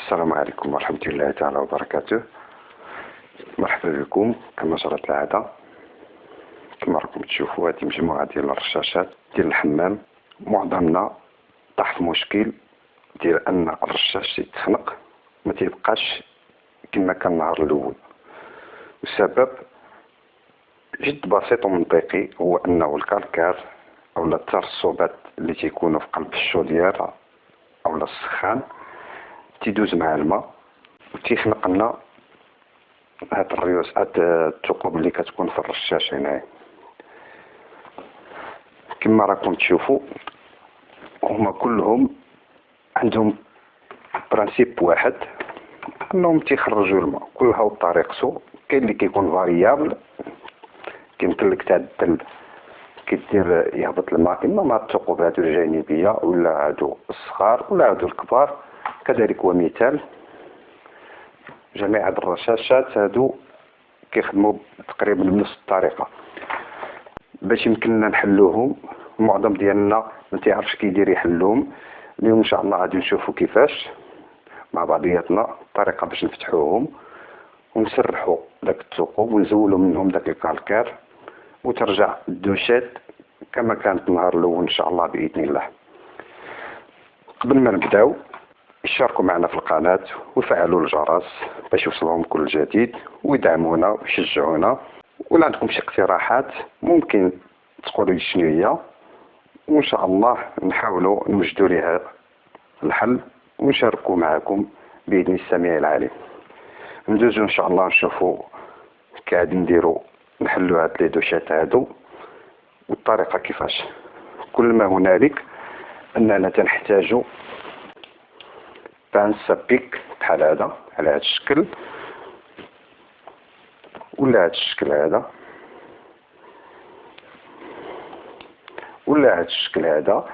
السلام عليكم ورحمة الله تعالى وبركاته. مرحبا بكم. كما جرت العادة، كما راكم تشوفوا هذه مجموعة ديال الرشاشات ديال الحمام. معظمنا طاح في مشكل ديال ان الرشاش يتخنق ما تيبقاش كما كان النهار الاول. السبب جد بسيط ومنطقي، هو انه الكالكار او الترسبات اللي تيكونوا في قلب الشوديار او السخان تيدوز مع الماء وتيخنق لنا هاد الريوس، هاد الثقوب اللي كتكون في الرشاش هنايا. كما راكم تشوفوا هما كلهم عندهم برانسيب واحد، انهم تيخرجوا الماء كلها بطريقته. كاين اللي كيكون فاريابل، كيمكن لك تعدل كيدير يهبط الماء اما مع الثقوب هادو الجانبيه ولا هادو الصغار ولا هادو الكبار. كذلك هو مثال جميع هاد الرشاشات هادو كيخدموا تقريبا بنفس الطريقه. باش يمكننا نحلوهم، معظم ديالنا ما تعرفش كيدير يحلوهم. اليوم ان شاء الله غادي نشوفوا كيفاش مع بعضياتنا الطريقه باش نفتحوهم ونسرحوا داك الثقوب ونزولوا منهم داك الكالكار، وترجع الدوشات كما كانت النهار الاول ان شاء الله باذن الله. قبل ما نبداو اشتركوا معنا في القناه وفعلوا الجرس باش يوصلهم كل جديد، ويدعمونا ويشجعونا. ولا عندكم شي اقتراحات ممكن تقولوا لي شنو هي، وان شاء الله نحاولوا نوجدوا لها الحل ونشاركوا معكم باذن السميع العليم. ندوزو ان شاء الله نشوفوا كي نديروا نحلوا هاد لي دوشات هادو والطريقه كيفاش. كل ما هنالك اننا تنحتاجوا بانس بيك بحال هذا على هذا الشكل ولا هذا الشكل هذا ولا هذا الشكل هذا.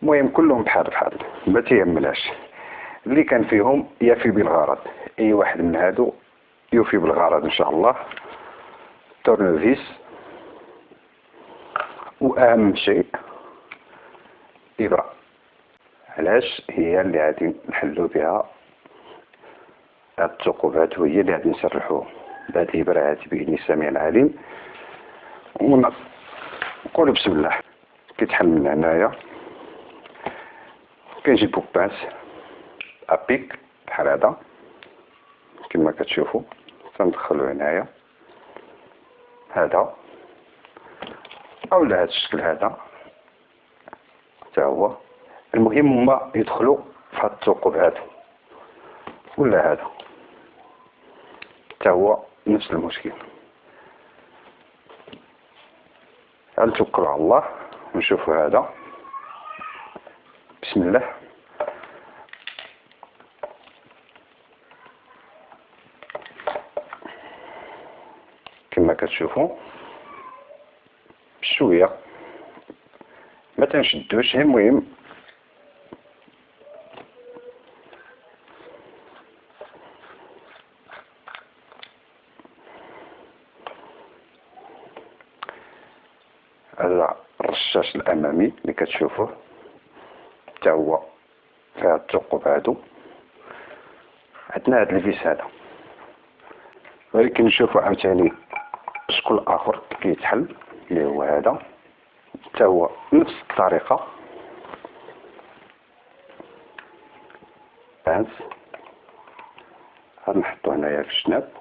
المهم كلهم بحال ما تيهمناش اللي كان فيهم يفي بالغرض. اي واحد من هادو يوفي بالغرض ان شاء الله. تورنفيس، واهم شيء ابره. علاش؟ هي اللي غادي نحلو بها هاد الثقوبات، وهي اللي غادي نسرحوه بهاد الابره هادي باذن السميع العليم. ونقولوا بسم الله. كيتحل من هنايا كنجيبو بانس ابيك بحال هذا كما كتشوفوا، تندخلو هنايا هذا اولا هذا الشكل هذا حتى هو. المهم هما يدخلوا في هاد الثقوب هذا ولا هذا حتى هو نفس المشكل. نتوكلوا على الله ونشوفوا هذا. بسم الله. كما كتشوفوا بشويه ما تنشدوش. المهم هذا الرشاش الامامي اللي كتشوفوه حتى هو فيها الثقوب هادو. عندنا هاد الفيس هذا، ولكن نشوفوا عاوتاني شكل اخر كيتحل اللي هو هذا حتى هو نفس الطريقه. بانس غنحطو هنايا في الجناب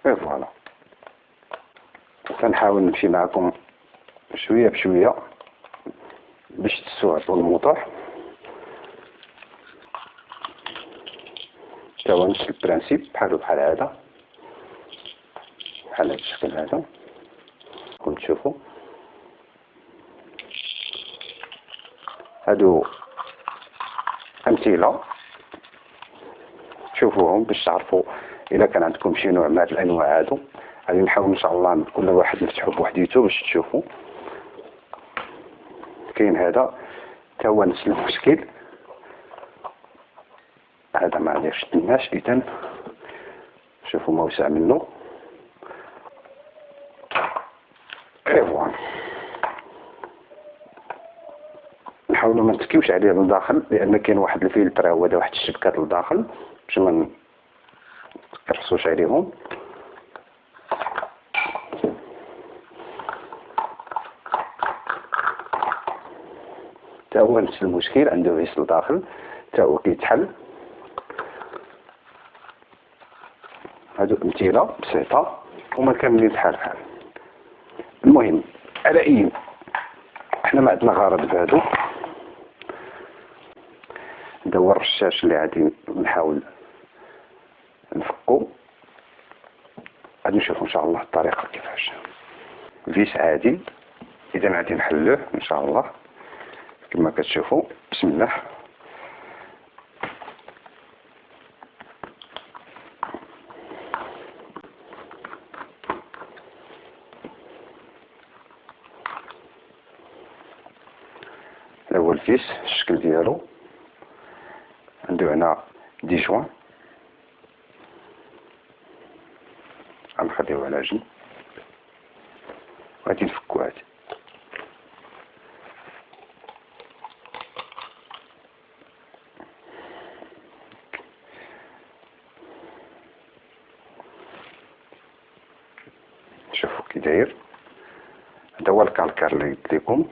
فوالا. كنحاول نمشي معكم شويه بشويه باش تستوعبوا الموضوع. حتى هو نفس البرانسيب بحال هذا، بحال هذا الشكل هذا كنتم تشوفوا. هادو امثله شوفوهم باش تعرفوا الا كان عندكم شي نوع من هاد الانواع هادو. غادي نحاول ان شاء الله كل واحد نفتحو بوحديتو باش تشوفوا. كاين هذا حتى هو نفس المشكل، هذا ما عنديش شدناش. اذا شوفوا موسع منه ايوا. نحاولوا ما نتكيوش عليه للداخل، لان كاين واحد الفلتر هو دا واحد الشبكات للداخل باش ما نكرسوش عليهم. تا هو نفس المشكل، عنده فيس لداخل تا هو كيتحل. هادو امثله بسيطه وما كاملين بحال بحال. المهم على اي احنا ما عندنا غرض بهادو. هذا هو الرشاش اللي غادي نحاول نفكو. غادي نشوفوا ان شاء الله الطريقه كيفاش. فيس عادي، اذا غادي نحلوه ان شاء الله كما كتشوفوا. بسم الله. هذا هو الفيس، الشكل ديالو عنده هنا دي جوان. غنخليوه على جنب وغادي نفكو هادي. شوفوا كي داير. هذا هو الكالكار اللي قلت لكم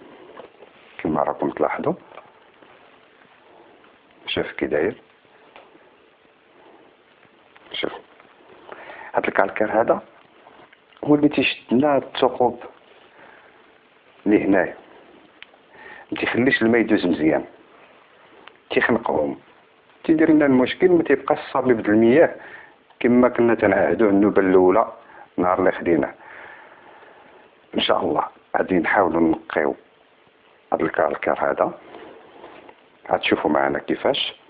كما راكم تلاحظوا. شوف كي داير. شوف هذا الكالكار هذا هو اللي تيشد لنا الثقوب اللي هنايا، ما تيخليش الماء يدوز مزيان، تيخنقهم، تيدير لنا المشكل. ما تيبقاش الصليب د المياه كما كنا تنعهدوه النوبه الاولى نهار اللي خديناه. ان شاء الله غادي نحاولوا نقيو هذا الكالكار هذا. غتشوفوا معنا كيفاش.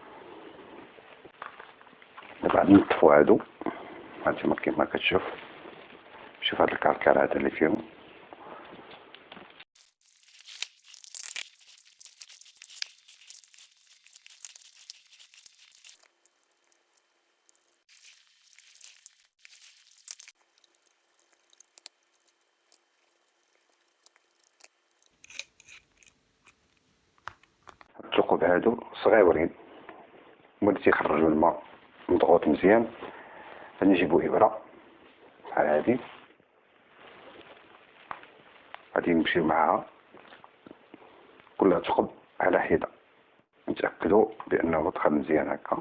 دابا غادي نطفو هادو. هانتوما كما كتشوف. شوف هذا الكالكار هذا اللي فيهم. الثقوب هادو صغيورين هما اللي تيخرجوا الماء مضغوط مزيان. غادي نجيبو ابره بحال هادي، غادي نمشيو معاها كل ثقب على حده، نتاكدوا بانه دخل مزيان هكا.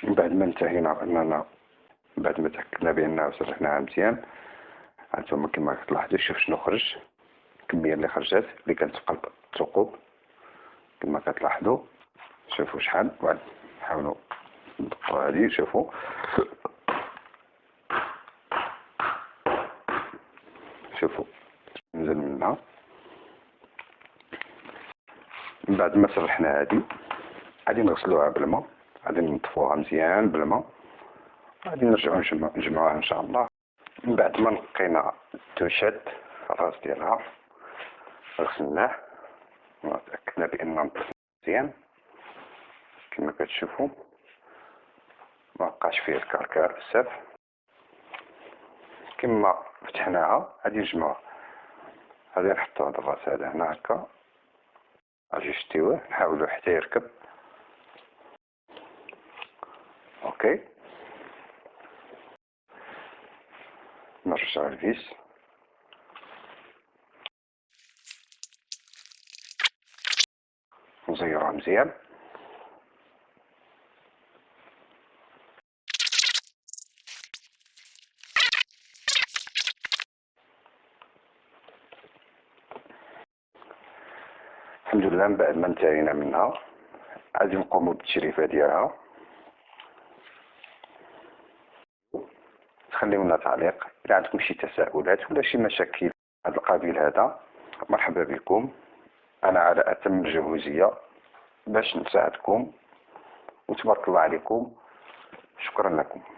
من بعد ما انتهينا اننا بعد ما تاكدنا بانه سرحناها مزيان، هانتوما كما كتلاحظوا. شوف شنو خرج، الكميه اللي خرجت اللي كانت في قلب الثقوب كما كتلاحظوا. شوفوا شحال. وعاد نحاولوا ندقوا هذه. شوفوا شوفوا نزل منها. من بعد ما سرحنا هذه غادي نغسلوها بالماء، غادي نطفوها مزيان بالماء، غادي نرجعوا نجمعوها ان شاء الله. من بعد ما نقينا التوشات الراس ديالها غسلناه وتاكدنا بان نطف مزيان كما كتشوفوا. ما بقاش فيه الكركار بزاف. كما فتحناها غادي نجمعوها. غادي نحطو هذا الراس هذا هنا هكا، غادي نشتيوه نحاولو حتى يركب. اوكي. نرجع الفيس. نزيروها مزيان. الحمد لله. من بعد ما انتهينا منها غادي نقوموا بالتشريفه ديالها. خليو لنا تعليق اذا عندكم شي تساؤلات ولا شي مشاكل هذا القبيل هذا. مرحبا بكم. انا على اتم الجهوزيه باش نساعدكم، وتبارك الله عليكم. شكرا لكم.